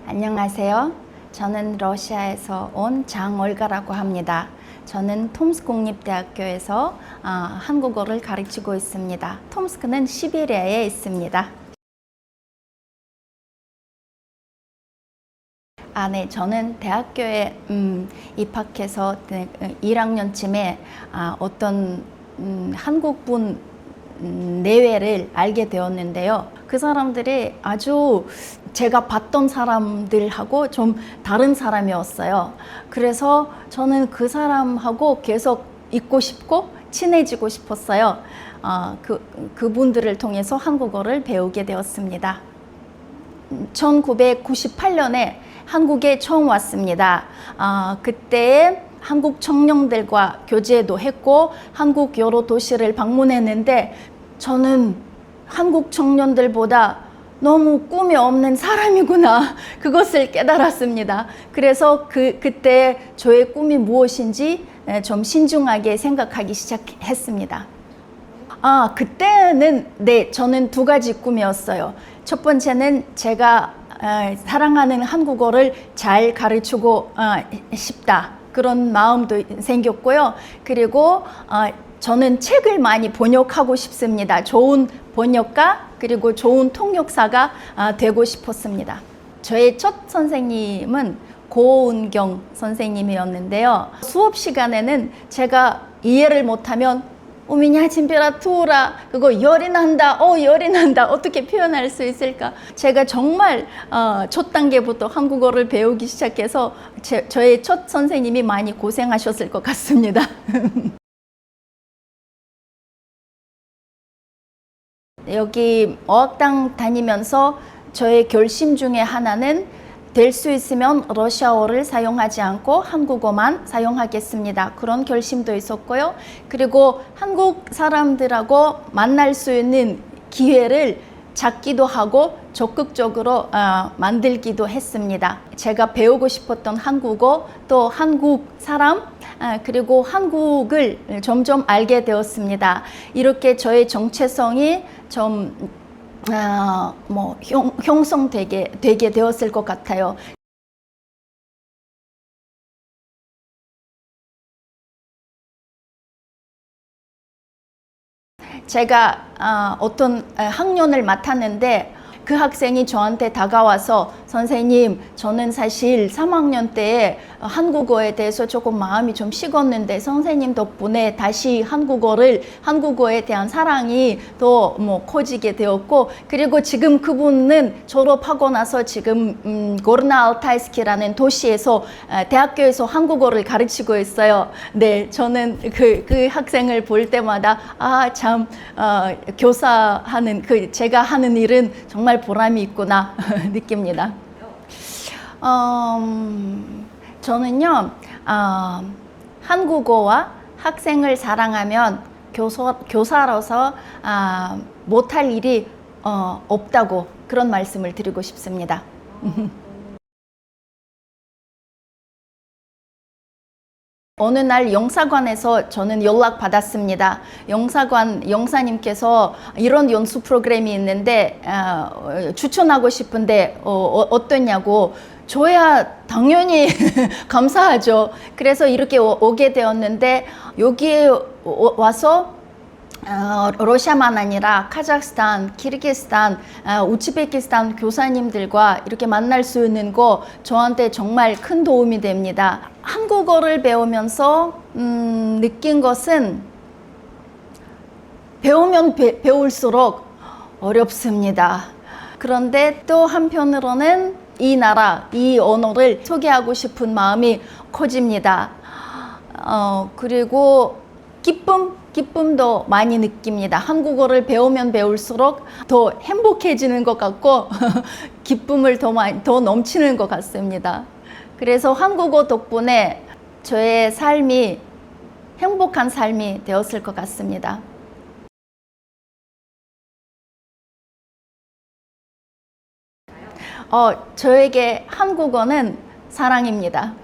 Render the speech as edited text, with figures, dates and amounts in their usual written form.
안녕하세요. 저는 러시아에서 온 장올가라고 합니다. 저는 톰스크 국립대학교에서 한국어를 가르치고 있습니다. 톰스크는 시베리아에 있습니다. 네, 저는 대학교에 입학해서 1학년쯤에 어떤 한국분 내외를 알게 되었는데요. 그 사람들이 아주 제가 봤던 사람들하고 좀 다른 사람이었어요. 그래서 저는 그 사람하고 계속 있고 싶고 친해지고 싶었어요. 그분들을 통해서 한국어를 배우게 되었습니다. 1998년에 한국에 처음 왔습니다. 그때 한국 청년들과 교제도 했고 한국 여러 도시를 방문했는데 저는 한국 청년들보다 너무 꿈이 없는 사람이구나 그것을 깨달았습니다. 그래서 그때 저의 꿈이 무엇인지 좀 신중하게 생각하기 시작했습니다. 그때는 저는 두 가지 꿈이었어요. 첫 번째는 제가 사랑하는 한국어를 잘 가르치고 싶다. 그런 마음도 생겼고요. 그리고 저는 책을 많이 번역하고 싶습니다. 좋은 번역가 그리고 좋은 통역사가 되고 싶었습니다. 저의 첫 선생님은 고은경 선생님이었는데요. 수업 시간에는 제가 이해를 못하면 У меня температура, 그거 열이 난다, 열이 난다, 어떻게 표현할 수 있을까? 제가 정말 첫 단계부터 한국어를 배우기 시작해서 저의 첫 선생님이 많이 고생하셨을 것 같습니다. 여기 어학당 다니면서 저의 결심 중에 하나는 될 수 있으면 러시아어를 사용하지 않고 한국어만 사용하겠습니다. 그런 결심도 있었고요. 그리고 한국 사람들하고 만날 수 있는 기회를 찾기도 하고 적극적으로 만들기도 했습니다. 제가 배우고 싶었던 한국어, 또 한국 사람, 그리고 한국을 점점 알게 되었습니다. 이렇게 저의 정체성이 좀 형성되게 되었을 것 같아요. 제가 어떤 학년을 맡았는데 그 학생이 저한테 다가와서 선생님, 저는 사실 3학년 때 한국어에 대해서 조금 마음이 좀 식었는데 선생님 덕분에 다시 한국어에 대한 사랑이 더 커지게 되었고, 그리고 지금 그분은 졸업하고 나서 지금 고르나알타이스키라는 도시에서 대학교에서 한국어를 가르치고 있어요. 네, 저는 그 학생을 볼 때마다 참 교사하는 제가 하는 일은 정말 보람이 있구나 느낍니다. 저는요, 한국어와 학생을 사랑하면 교사로서 못할 일이 없다고 그런 말씀을 드리고 싶습니다. 어느 날 영사관에서 저는 연락 받았습니다. 영사님께서 이런 연수 프로그램이 있는데 추천하고 싶은데 어떠냐고. 저야 당연히 감사하죠. 그래서 이렇게 오게 되었는데 여기에 와서 러시아만 아니라 카자흐스탄, 키르기스탄, 우즈베키스탄 교사님들과 이렇게 만날 수 있는 거 저한테 정말 큰 도움이 됩니다. 한국어를 배우면서 느낀 것은 배우면 배울수록 어렵습니다. 그런데 또 한편으로는 이 나라, 이 언어를 소개하고 싶은 마음이 커집니다. 그리고 기쁨도 많이 느낍니다. 한국어를 배우면 배울수록 더 행복해지는 것 같고 기쁨을 더 넘치는 것 같습니다. 그래서 한국어 덕분에 저의 삶이 행복한 삶이 되었을 것 같습니다. 저에게 한국어는 사랑입니다.